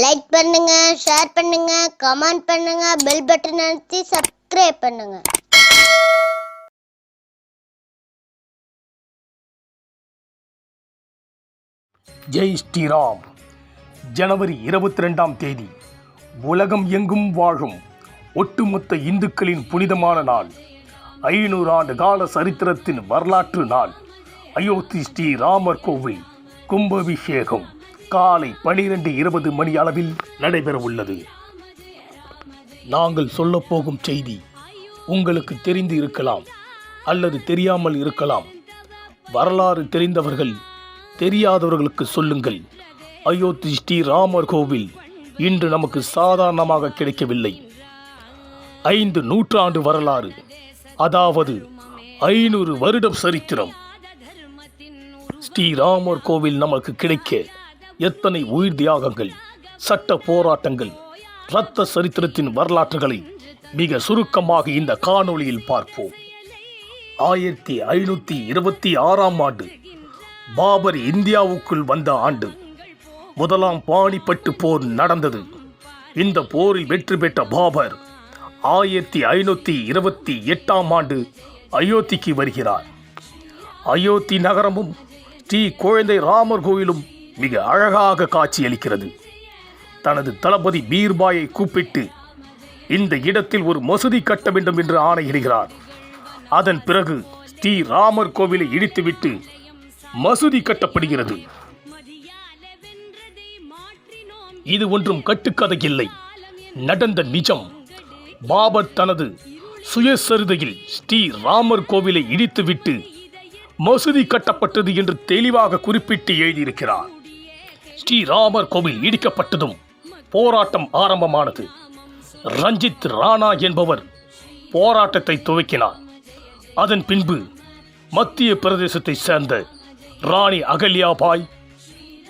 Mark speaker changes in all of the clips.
Speaker 1: Like பண்ணுங்க, share பண்ணுங்க, comment பண்ணுங்க, பெல் பட்டன் அழுத்தி சப்ஸ்கிரைப் பண்ணுங்க.
Speaker 2: ஜெய் ஸ்ரீராம். ஜனவரி 22ஆம் தேதி உலகம் எங்கும் வாழும் ஒட்டுமொத்த இந்துக்களின் புனிதமான நாள். 500 ஆண்டு கால சரித்திரத்தின் வரலாற்று நாள். அயோத்தி ஸ்ரீ ராமர் கோவில் கும்பாபிஷேகம் காலை 12:20 மணி அளவில் நடைபெற உள்ளது. நாங்கள் சொல்லப்போகும் செய்தி உங்களுக்கு தெரிந்து இருக்கலாம் அல்லது தெரியாமல் இருக்கலாம். வரலாறு தெரிந்தவர்கள் தெரியாதவர்களுக்கு சொல்லுங்கள். அயோத்தி ஸ்ரீ ராமர் கோவில் இன்று நமக்கு சாதாரணமாக கிடைக்கவில்லை. 5 நூற்றாண்டு வரலாறு, அதாவது 500 வருடம் சரித்திரம். ஸ்ரீராமர் கோவில் நமக்கு கிடைக்க எத்தனை உயிர் தியாகங்கள், சட்ட போராட்டங்கள், இரத்த சரித்திரத்தின் வரலாற்றுகளை மிக சுருக்கமாக இந்த காணொளியில் பார்ப்போம். 1526ஆம் ஆண்டு பாபர் இந்தியாவுக்குள் வந்த ஆண்டு. முதலாம் பானிபட்டு போர் நடந்தது. இந்த போரில் வெற்றி பெற்ற பாபர் 1528ஆம் ஆண்டு அயோத்திக்கு வருகிறார். அயோத்தி நகரமும் ஸ்ரீ குழந்தை ராமர் கோயிலும் மிக அழகாக காட்சியளிக்கிறது. தனது தளபதி பீர்பாயை கூப்பிட்டு இந்த இடத்தில் ஒரு மசூதி கட்ட வேண்டும் என்று ஆணையிடுகிறார். அதன் பிறகு ஸ்ரீ ராமர் கோவிலை இடித்துவிட்டு மசூதி கட்டப்படுகிறது. இது ஒன்றும் கட்டுக்கதை இல்லை, நடந்த நிஜம். பாபர் தனது சுயசரிதையில் ஸ்ரீ ராமர் கோவிலை இடித்துவிட்டு மசூதி கட்டப்பட்டது என்று தெளிவாக குறிப்பிட்டு எழுதியிருக்கிறார். ஸ்ரீராமர் கோவில் இடிக்கப்பட்டதும் போராட்டம் ஆரம்பமானது. ரஞ்சித் ராணா என்பவர் போராட்டத்தை துவக்கினார். அதன் பின்பு மத்திய பிரதேசத்தை சேர்ந்த ராணி அகல்யாபாய்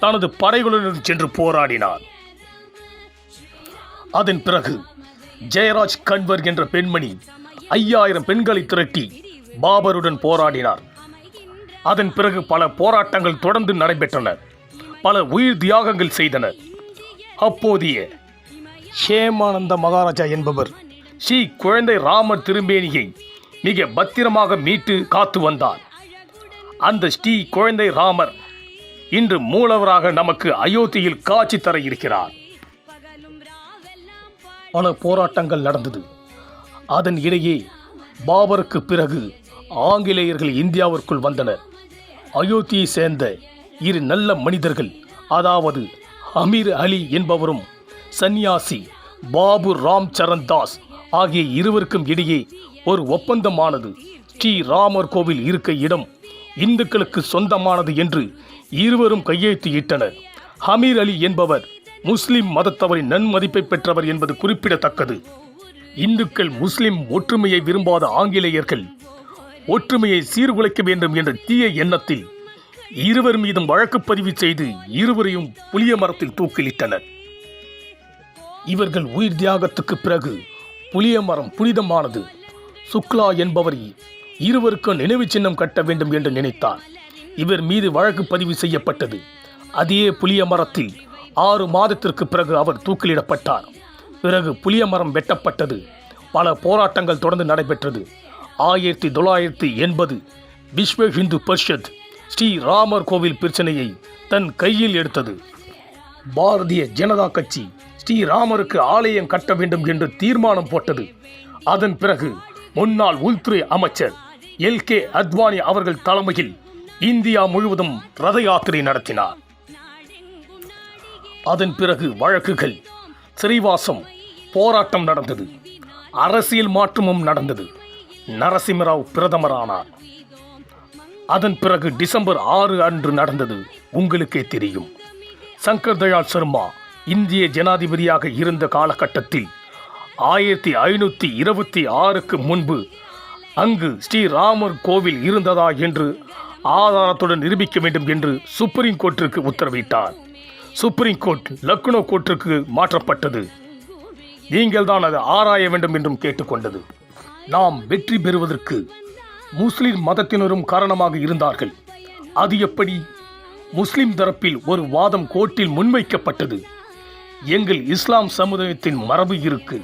Speaker 2: தனது படைகளுடன் சென்று போராடினார். அதன் பிறகு ஜெயராஜ் கன்வர் என்ற பெண்மணி 5000 பெண்களை திரட்டி பாபருடன் போராடினார். அதன் பிறகு பல போராட்டங்கள் தொடர்ந்து நடைபெற்றன. பல உயிர் தியாகங்கள் செய்தனர். அப்போதைய ஹேமானந்த மகாராஜா என்பவர் ஸ்ரீ குழந்தை ராமர் திருமேனியை மிக பத்திரமாக மீட்டு காத்து வந்தார். அந்த ஸ்ரீ குழந்தை ராமர் இன்று மூலவராக நமக்கு அயோத்தியில் காட்சி தர இருக்கிறார். பல போராட்டங்கள் நடந்தது. அதன் இடையே பாபருக்கு பிறகு ஆங்கிலேயர்கள் இந்தியாவிற்குள் வந்தனர். அயோத்தியை சேர்ந்த 2 நல்ல மனிதர்கள், அதாவது அமீர் அலி என்பவரும் சன்னியாசி பாபு ராம் சரண் தாஸ் ஆகிய இருவருக்கும் இடையே ஒரு ஒப்பந்தமானது. ஸ்ரீ ராமர் கோவில் இருக்க இடம் இந்துக்களுக்கு சொந்தமானது என்று இருவரும் கையெழுத்து இட்டனர். அமீர் அலி என்பவர் முஸ்லிம் மதத்தவரின் நன்மதிப்பை பெற்றவர் என்பது குறிப்பிடத்தக்கது. இந்துக்கள் முஸ்லிம் ஒற்றுமையை விரும்பாத ஆங்கிலேயர்கள் ஒற்றுமையை சீர்குலைக்க வேண்டும் என்ற தீய எண்ணத்தில் இருவர் மீதும் வழக்கு பதிவு செய்து இருவரையும் புளிய மரத்தில் தூக்கிலிட்டனர். இவர்கள் உயிர் தியாகத்துக்கு பிறகு புளிய மரம் புனிதமானது. சுக்லா என்பவர் இருவருக்கு நினைவு சின்னம் கட்ட வேண்டும் என்று நினைத்தார். இவர் மீது வழக்கு பதிவு செய்யப்பட்டது. அதே புளிய மரத்தில் 6 மாதத்திற்கு பிறகு அவர் தூக்கிலிடப்பட்டார். பிறகு புளிய மரம் வெட்டப்பட்டது. பல போராட்டங்கள் தொடர்ந்து நடைபெற்றது. 1980 விஸ்வ ஹிந்து பரிஷத் ஸ்ரீ ராமர் கோவில் பிரச்சனையை தன் கையில் எடுத்தது. பாரதிய ஜனதா கட்சி ஸ்ரீராமருக்கு ஆலயம் கட்ட வேண்டும் என்று தீர்மானம் போட்டது. அதன் பிறகு முன்னாள் உள்துறை அமைச்சர் LK அத்வானி அவர்கள் தலைமையில் இந்தியா முழுவதும் ரத யாத்திரை நடத்தினார். அதன் பிறகு வழக்குகள், சிறைவாசம், போராட்டம் நடந்தது. அரசியல் மாற்றமும் நடந்தது. நரசிம்மராவ் பிரதமரானார். அதன் பிறகு டிசம்பர் 6 அன்று நடந்தது உங்களுக்கே தெரியும். சங்கர் தயாள் சர்மா இந்திய ஜனாதிபதியாக இருந்த காலகட்டத்தில் 1526க்கு முன்பு அங்கு ஸ்ரீராமர் கோவில் இருந்ததா என்று ஆதாரத்துடன் நிரூபிக்க வேண்டும் என்று சுப்ரீம் கோர்ட்டிற்கு உத்தரவிட்டார். சுப்ரீம் கோர்ட் லக்னோ கோர்ட்டிற்கு மாற்றப்பட்டது. நீங்கள் தான் அதை ஆராய வேண்டும் என்றும் கேட்டுக்கொண்டது. நாம் வெற்றி பெறுவதற்கு முஸ்லிம் மதத்தினரும் காரணமாக இருந்தார்கள். அது எப்படி? முஸ்லிம் தரப்பில் ஒரு வாதம் கோர்ட்டில் முன்வைக்கப்பட்டது. எங்கள் இஸ்லாம் சமுதாயத்தின் மரபு இருக்கு.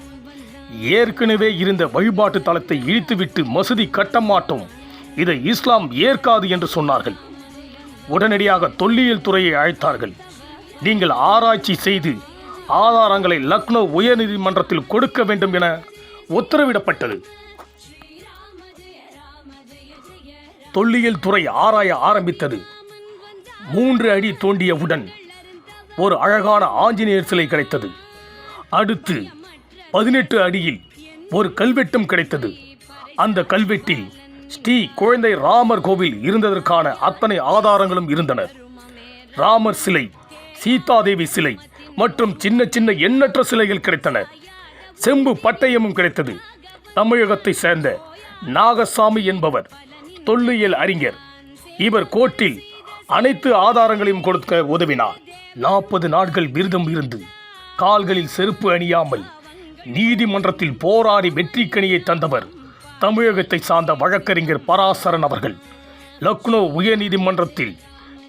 Speaker 2: ஏற்கனவே இருந்த வழிபாட்டு தலத்தை இழித்துவிட்டு மசூதி கட்ட மாட்டோம், இதை இஸ்லாம் ஏற்காது என்று சொன்னார்கள். உடனடியாக தொல்லியல் துறையை அழைத்தார்கள். நீங்கள் ஆராய்ச்சி செய்து ஆதாரங்களை லக்னோ உயர்நீதிமன்றத்தில் கொடுக்க வேண்டும் என உத்தரவிடப்பட்டது. தொல்லியல் துறை ஆராய ஆரம்பித்தது. 3 அடி தோண்டியவுடன் ஒரு அழகான ஆஞ்சநேயர் சிலை கிடைத்தது. அடுத்து 18 அடியில் ஒரு கல்வெட்டும் கிடைத்தது. அந்த கல்வெட்டில் ஸ்ரீ குழந்தை ராமர் கோவில் இருந்ததற்கான அத்தனை ஆதாரங்களும் இருந்தன. ராமர் சிலை, சீதாதேவி சிலை மற்றும் சின்ன சின்ன எண்ணற்ற சிலைகள் கிடைத்தன. செம்பு பட்டயமும் கிடைத்தது. தமிழகத்தை சேர்ந்த நாகசாமி என்பவர் தொல்லியல் அறிஞர். இவர் கோர்ட்டில் அனைத்து ஆதாரங்களையும் கொடுக்க உதவினார். 40 நாட்கள் விரதம் இருந்து கால்களில் செருப்பு அணியாமல் நீதிமன்றத்தில் போராடி வெற்றிக்கனியை தந்தவர் தமிழகத்தை சார்ந்த வழக்கறிஞர் பராசரன் அவர்கள். லக்னோ உயர்நீதிமன்றத்தில்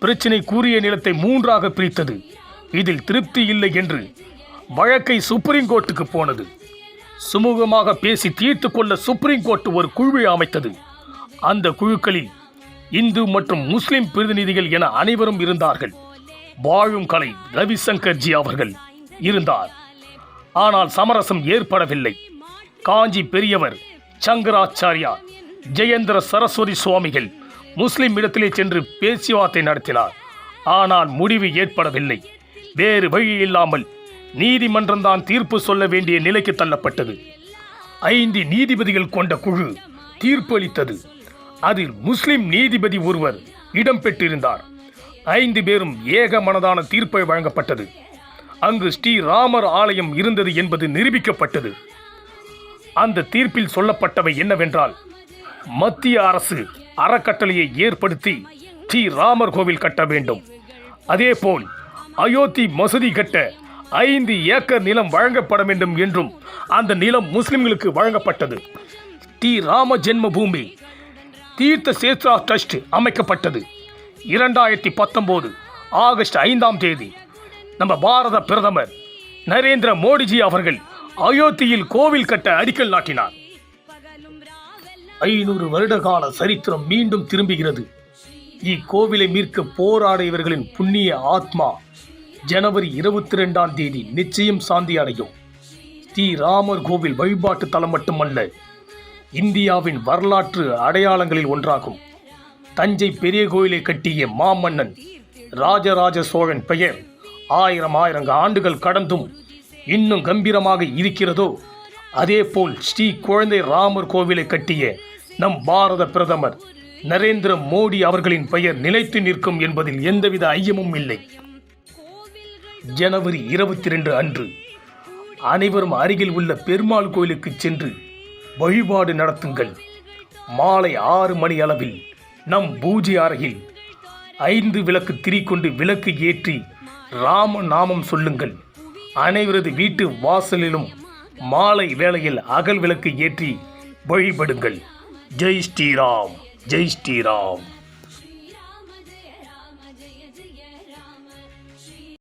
Speaker 2: பிரச்சினை கூறிய நிலத்தை 3ஆக பிரித்தது. இதில் திருப்தி இல்லை என்று வழக்கை சுப்ரீம் கோர்ட்டுக்கு போனது. சுமூகமாக பேசி தீர்த்து கொள்ள சுப்ரீம் கோர்ட் ஒரு குழுவை அமைத்தது. அந்த குழுக்களில் இந்து மற்றும் முஸ்லிம் பிரதிநிதிகள் என அனைவரும் இருந்தார்கள். வாழும் கலை ரவிசங்கர்ஜி அவர்கள் இருந்தார். ஆனால் சமரசம் ஏற்படவில்லை. காஞ்சி பெரியவர் சங்கராச்சாரியா ஜெயேந்திர சரஸ்வதி சுவாமிகள் முஸ்லிம் இடத்திலே சென்று பேச்சுவார்த்தை நடத்தினார். ஆனால் முடிவு ஏற்படவில்லை. வேறு வழி இல்லாமல் நீதிமன்றம்தான் தீர்ப்பு சொல்ல வேண்டிய நிலைக்கு தள்ளப்பட்டது. 5 நீதிபதிகள் கொண்ட குழு தீர்ப்பு அளித்தது. அதில் முஸ்லிம் நீதிபதி ஒருவர் இடம்பெற்றிருந்தார். 5 பேரும் ஏக மனதான தீர்ப்பை வழங்கப்பட்டது. அங்கு ஸ்ரீராமர் ஆலயம் இருந்தது என்பது நிரூபிக்கப்பட்டது. அந்த தீர்ப்பில் சொல்லப்பட்டவை என்னவென்றால், மத்திய அரசு அறக்கட்டளையை ஏற்படுத்தி ஸ்ரீராமர் கோவில் கட்ட வேண்டும். அதேபோல் அயோத்தி மசூதி கட்ட 5 ஏக்கர் நிலம் வழங்கப்பட வேண்டும் என்றும் அந்த நிலம் முஸ்லிம்களுக்கு வழங்கப்பட்டது. ஸ்ரீராம ஜென்ம பூமி தீர்த்த சேத்ரா ட்ரஸ்ட் அமைக்கப்பட்டது. 2019 ஆகஸ்ட் 5ஆம் தேதி நம்ம பாரத பிரதமர் நரேந்திர மோடிஜி அவர்கள் அயோத்தியில் கோவில் கட்ட அடிக்கல் நாட்டினார். 500 வருட கால சரித்திரம் மீண்டும் திரும்புகிறது. இக்கோவிலை மீட்க போராடியவர்களின் புண்ணிய ஆத்மா ஜனவரி 22ஆம் தேதி நிச்சயம் சாந்தி அடையும். ஸ்ரீராமர் கோவில் வழிபாட்டு தலம் மட்டுமல்ல, இந்தியாவின் வரலாற்று அடையாளங்களில் ஒன்றாகும். தஞ்சை பெரிய கோயிலை கட்டிய மாமன்னன் ராஜராஜ சோழன் பெயர் 1000 ஆண்டுகள் கடந்தும் இன்னும் கம்பீரமாக இருக்கிறதோ, அதேபோல் ஸ்ரீ குழந்தை ராமர் கோவிலை கட்டிய நம் பாரத பிரதமர் நரேந்திர மோடி அவர்களின் பெயர் நிலைத்து நிற்கும் என்பதில் எந்தவித ஐயமும் இல்லை. ஜனவரி 22 அன்று அனைவரும் அருகில் உள்ள பெருமாள் கோயிலுக்கு சென்று வழிபாடு நடத்துங்கள். மாலை 6 மணி அளவில் நம் பூஜை அறையில் 5 விளக்கு திரி கொண்டு விளக்கு ஏற்றி ராம நாமம் சொல்லுங்கள். அனைவரது வீட்டு வாசலிலும் மாலை வேளையில் அகல் விளக்கு ஏற்றி வழிபடுங்கள். ஜெய் ஸ்ரீராம், ஜெய் ஸ்ரீராம்.